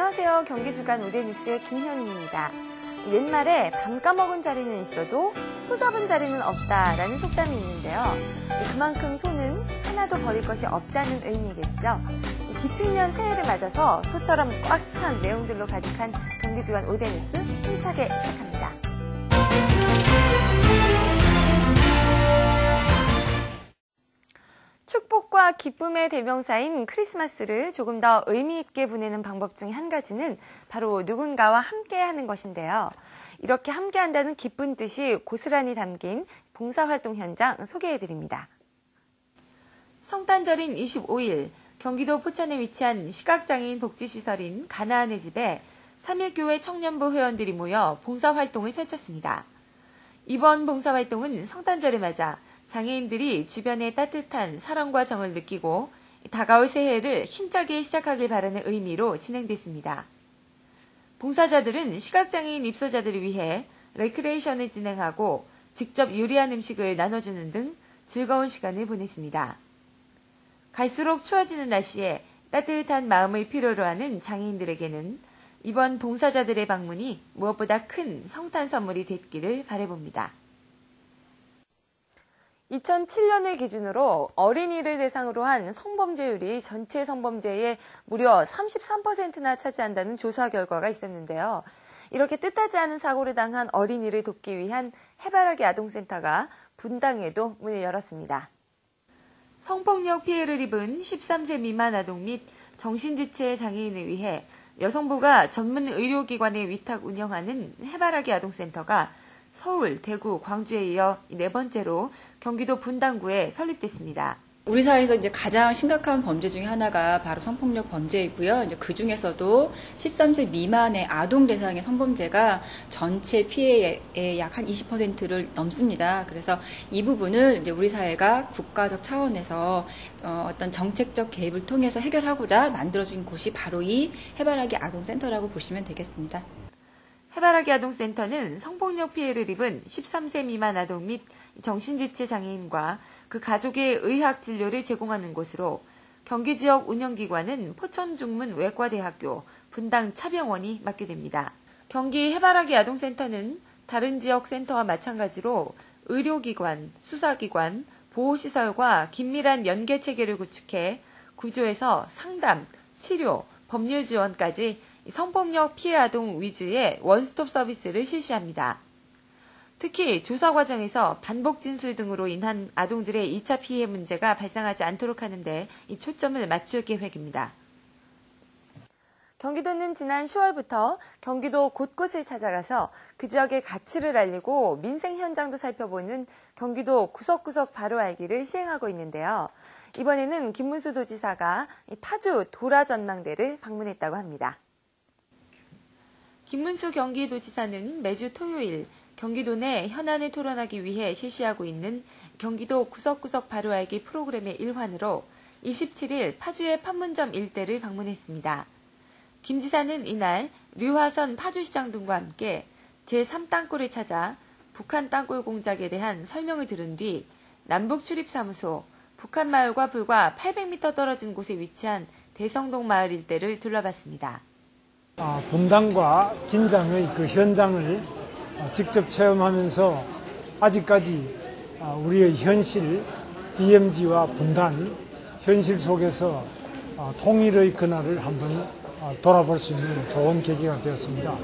안녕하세요. 경기주간 오대뉴스의 김현임입니다. 옛말에 밤 까먹은 자리는 있어도 소 잡은 자리는 없다라는 속담이 있는데요. 그만큼 소는 하나도 버릴 것이 없다는 의미겠죠. 기축년 새해를 맞아서 소처럼 꽉 찬 내용들로 가득한 경기주간 오대뉴스 힘차게 시작합니다. 축복과 기쁨의 대명사인 크리스마스를 조금 더 의미 있게 보내는 방법 중 한 가지는 바로 누군가와 함께하는 것인데요. 이렇게 함께한다는 기쁜 뜻이 고스란히 담긴 봉사활동 현장 소개해드립니다. 성탄절인 25일 경기도 포천에 위치한 시각장애인 복지시설인 가나안의 집에 3.1교회 청년부 회원들이 모여 봉사활동을 펼쳤습니다. 이번 봉사활동은 성탄절을 맞아 장애인들이 주변의 따뜻한 사랑과 정을 느끼고 다가올 새해를 힘차게 시작하길 바라는 의미로 진행됐습니다. 봉사자들은 시각장애인 입소자들을 위해 레크레이션을 진행하고 직접 요리한 음식을 나눠주는 등 즐거운 시간을 보냈습니다. 갈수록 추워지는 날씨에 따뜻한 마음을 필요로 하는 장애인들에게는 이번 봉사자들의 방문이 무엇보다 큰 성탄 선물이 됐기를 바라봅니다. 2007년을 기준으로 어린이를 대상으로 한 성범죄율이 전체 성범죄의 무려 33%나 차지한다는 조사 결과가 있었는데요. 이렇게 뜻하지 않은 사고를 당한 어린이를 돕기 위한 해바라기 아동센터가 분당에도 문을 열었습니다. 성폭력 피해를 입은 13세 미만 아동 및 정신지체 장애인을 위해 여성부가 전문 의료기관에 위탁 운영하는 해바라기 아동센터가 서울, 대구, 광주에 이어 네 번째로 경기도 분당구에 설립됐습니다. 우리 사회에서 이제 가장 심각한 범죄 중에 하나가 바로 성폭력 범죄이고요. 이제 그 중에서도 13세 미만의 아동 대상의 성범죄가 전체 피해의 약 한 20%를 넘습니다. 그래서 이 부분을 이제 우리 사회가 국가적 차원에서 어떤 정책적 개입을 통해서 해결하고자 만들어진 곳이 바로 이 해바라기 아동센터라고 보시면 되겠습니다. 해바라기 아동센터는 성폭력 피해를 입은 13세 미만 아동 및 정신지체 장애인과 그 가족의 의학 진료를 제공하는 곳으로 경기 지역 운영기관은 포천중문외과대학교 분당차병원이 맡게 됩니다. 경기 해바라기 아동센터는 다른 지역 센터와 마찬가지로 의료기관, 수사기관, 보호시설과 긴밀한 연계체계를 구축해 구조에서 상담, 치료, 법률 지원까지 성폭력 피해 아동 위주의 원스톱 서비스를 실시합니다. 특히 조사 과정에서 반복 진술 등으로 인한 아동들의 2차 피해 문제가 발생하지 않도록 하는데 이 초점을 맞출 계획입니다. 경기도는 지난 10월부터 경기도 곳곳을 찾아가서 그 지역의 가치를 알리고 민생 현장도 살펴보는 경기도 구석구석 바로 알기를 시행하고 있는데요. 이번에는 김문수 도지사가 파주 도라전망대를 방문했다고 합니다. 김문수 경기도지사는 매주 토요일 경기도 내 현안을 토론하기 위해 실시하고 있는 경기도 구석구석 바로 알기 프로그램의 일환으로 27일 파주의 판문점 일대를 방문했습니다. 김 지사는 이날 류화선 파주시장 등과 함께 제3땅굴을 찾아 북한 땅굴 공작에 대한 설명을 들은 뒤 남북출입사무소, 북한마을과 불과 800m 떨어진 곳에 위치한 대성동 마을 일대를 둘러봤습니다. 분당과 긴장의 그 현장을 직접 체험하면서 아직까지 우리의 현실, DMZ와 분단, 현실 속에서 통일의 그날을 한번 돌아볼 수 있는 좋은 계기가 되었습니다.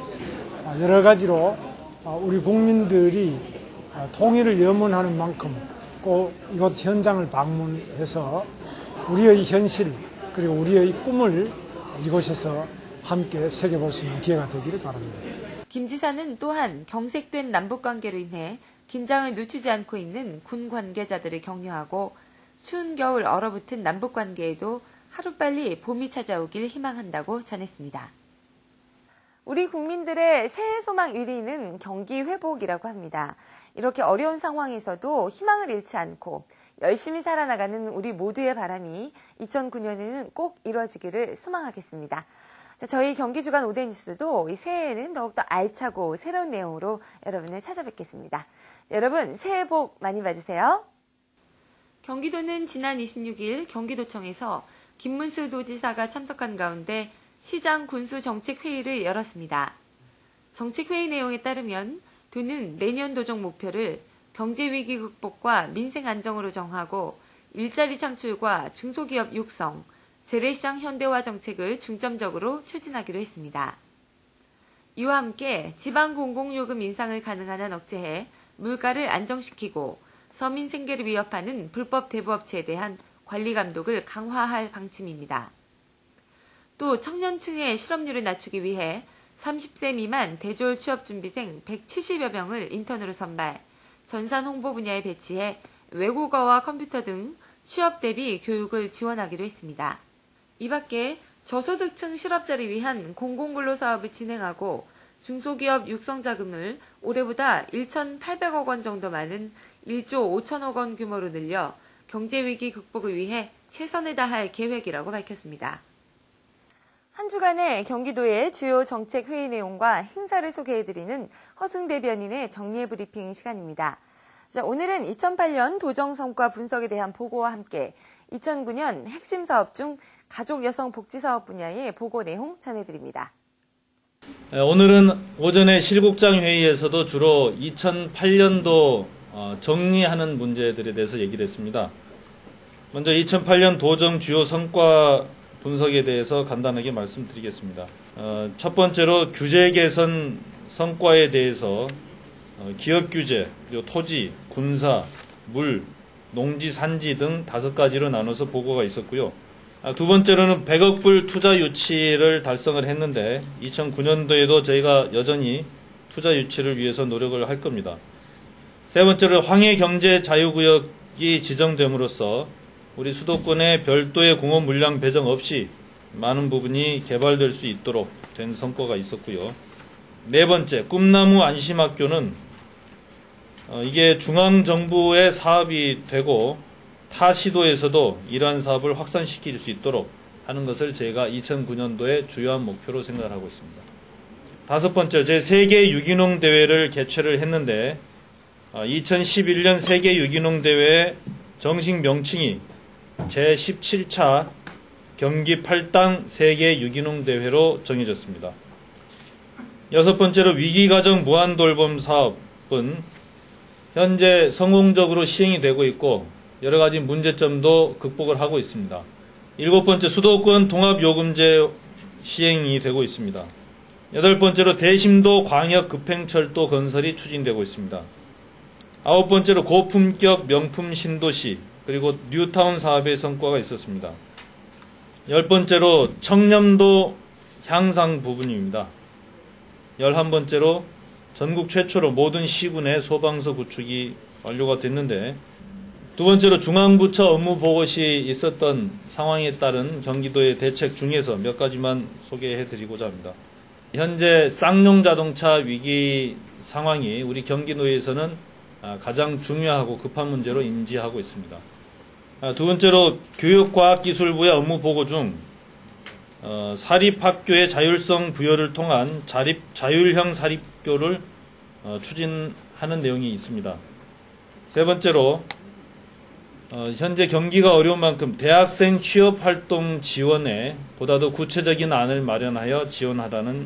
여러 가지로 우리 국민들이 통일을 염원하는 만큼 꼭 이곳 현장을 방문해서 우리의 현실 그리고 우리의 꿈을 이곳에서 함께 새겨볼 수 있는 기회가 되기를 바랍니다. 김 지사는 또한 경색된 남북관계로 인해 긴장을 늦추지 않고 있는 군 관계자들을 격려하고 추운 겨울 얼어붙은 남북관계에도 하루빨리 봄이 찾아오길 희망한다고 전했습니다. 우리 국민들의 새해 소망 1위는 경기 회복이라고 합니다. 이렇게 어려운 상황에서도 희망을 잃지 않고 열심히 살아나가는 우리 모두의 바람이 2009년에는 꼭 이루어지기를 소망하겠습니다. 저희 경기주간 오대뉴스도 이 새해에는 더욱더 알차고 새로운 내용으로 여러분을 찾아뵙겠습니다. 여러분 새해 복 많이 받으세요. 경기도는 지난 26일 경기도청에서 김문수 도지사가 참석한 가운데 시장 군수 정책회의를 열었습니다. 정책회의 내용에 따르면 도는 내년 도정 목표를 경제위기 극복과 민생 안정으로 정하고 일자리 창출과 중소기업 육성, 재래시장 현대화 정책을 중점적으로 추진하기로 했습니다. 이와 함께 지방 공공요금 인상을 가능한 한 억제해 물가를 안정시키고 서민 생계를 위협하는 불법 대부업체에 대한 관리 감독을 강화할 방침입니다. 또 청년층의 실업률을 낮추기 위해 30세 미만 대졸 취업준비생 170여 명을 인턴으로 선발, 전산 홍보 분야에 배치해 외국어와 컴퓨터 등 취업 대비 교육을 지원하기로 했습니다. 이 밖에 저소득층 실업자를 위한 공공근로 사업을 진행하고 중소기업 육성자금을 올해보다 1,800억 원 정도 많은 1조 5천억 원 규모로 늘려 경제위기 극복을 위해 최선을 다할 계획이라고 밝혔습니다. 한 주간의 경기도의 주요 정책 회의 내용과 행사를 소개해드리는 허승 대변인의 정리해 브리핑 시간입니다. 자, 오늘은 2008년 도정 성과 분석에 대한 보고와 함께 2009년 핵심 사업 중 가족 여성 복지 사업 분야의 보고 내용 전해드립니다. 오늘은 오전에 실국장 회의에서도 주로 2008년도 정리하는 문제들에 대해서 얘기를 했습니다. 먼저 2008년 도정 주요 성과 분석에 대해서 간단하게 말씀드리겠습니다. 첫 번째로 규제 개선 성과에 대해서 기업 규제, 그리고 토지, 군사, 물, 농지, 산지 등 5가지로 나눠서 보고가 있었고요. 두 번째로는 100억 불 투자 유치를 달성을 했는데 2009년도에도 저희가 여전히 투자 유치를 위해서 노력을 할 겁니다. 세 번째로 황해 경제 자유구역이 지정됨으로써 우리 수도권에 별도의 공업 물량 배정 없이 많은 부분이 개발될 수 있도록 된 성과가 있었고요. 네 번째, 꿈나무 안심학교는 이게 중앙정부의 사업이 되고 타 시도에서도 이러한 사업을 확산시킬 수 있도록 하는 것을 제가 2009년도에 주요한 목표로 생각하고 있습니다. 다섯 번째, 제 세계 유기농 대회를 개최를 했는데 2011년 세계 유기농 대회의 정식 명칭이 제17차 경기 8당 세계 유기농 대회로 정해졌습니다. 여섯 번째로 위기가정 무한돌봄 사업은 현재 성공적으로 시행이 되고 있고 여러 가지 문제점도 극복을 하고 있습니다. 일곱 번째, 수도권 통합요금제 시행이 되고 있습니다. 여덟 번째로 대심도 광역 급행철도 건설이 추진되고 있습니다. 아홉 번째로 고품격 명품 신도시 그리고 뉴타운 사업의 성과가 있었습니다. 열 번째로 청렴도 향상 부분입니다. 11번째로 전국 최초로 모든 시군의 소방서 구축이 완료가 됐는데 두 번째로 중앙부처 업무 보고시 있었던 상황에 따른 경기도의 대책 중에서 몇 가지만 소개해드리고자 합니다. 현재 쌍용 자동차 위기 상황이 우리 경기도에서는 가장 중요하고 급한 문제로 인지하고 있습니다. 두 번째로 교육과학기술부의 업무 보고 중 사립학교의 자율성 부여를 통한 자율형 사립교를 추진하는 내용이 있습니다. 세 번째로 현재 경기가 어려운 만큼 대학생 취업활동 지원에 보다 더 구체적인 안을 마련하여 지원하라는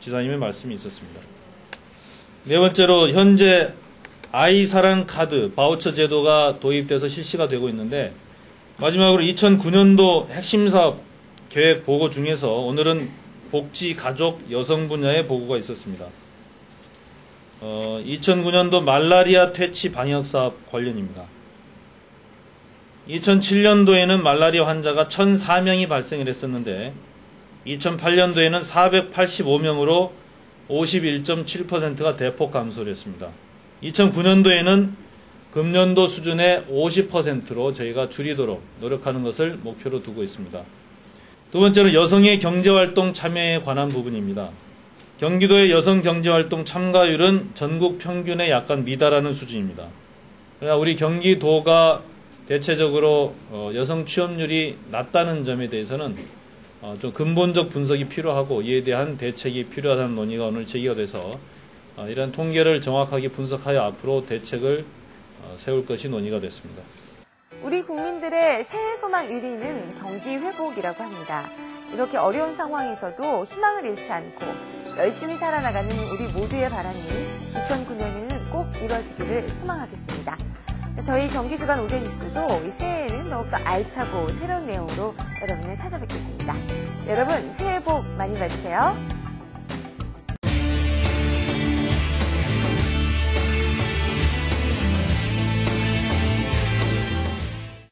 지사님의 말씀이 있었습니다. 네 번째로 현재 아이사랑 카드 바우처 제도가 도입돼서 실시가 되고 있는데 마지막으로 2009년도 핵심 사업 계획 보고 중에서 오늘은 복지, 가족, 여성 분야의 보고가 있었습니다. 2009년도 말라리아 퇴치 방역 사업 관련입니다. 2007년도에는 말라리아 환자가 1,004명이 발생을 했었는데 2008년도에는 485명으로 51.7%가 대폭 감소를 했습니다. 2009년도에는 금년도 수준의 50%로 저희가 줄이도록 노력하는 것을 목표로 두고 있습니다. 두 번째로 여성의 경제활동 참여에 관한 부분입니다. 경기도의 여성 경제활동 참가율은 전국 평균에 약간 미달하는 수준입니다. 그러나 우리 경기도가 대체적으로 여성 취업률이 낮다는 점에 대해서는 좀 근본적 분석이 필요하고 이에 대한 대책이 필요하다는 논의가 오늘 제기가 돼서 이런 통계를 정확하게 분석하여 앞으로 대책을 세울 것이 논의가 됐습니다. 우리 국민들의 새해 소망 1위는 경기 회복이라고 합니다. 이렇게 어려운 상황에서도 희망을 잃지 않고 열심히 살아나가는 우리 모두의 바람이 2009년에는 꼭 이루어지기를 소망하겠습니다. 저희 경기주간 오디오 뉴스도 이 새해에는 더욱더 알차고 새로운 내용으로 여러분을 찾아뵙겠습니다. 여러분 새해 복 많이 받으세요.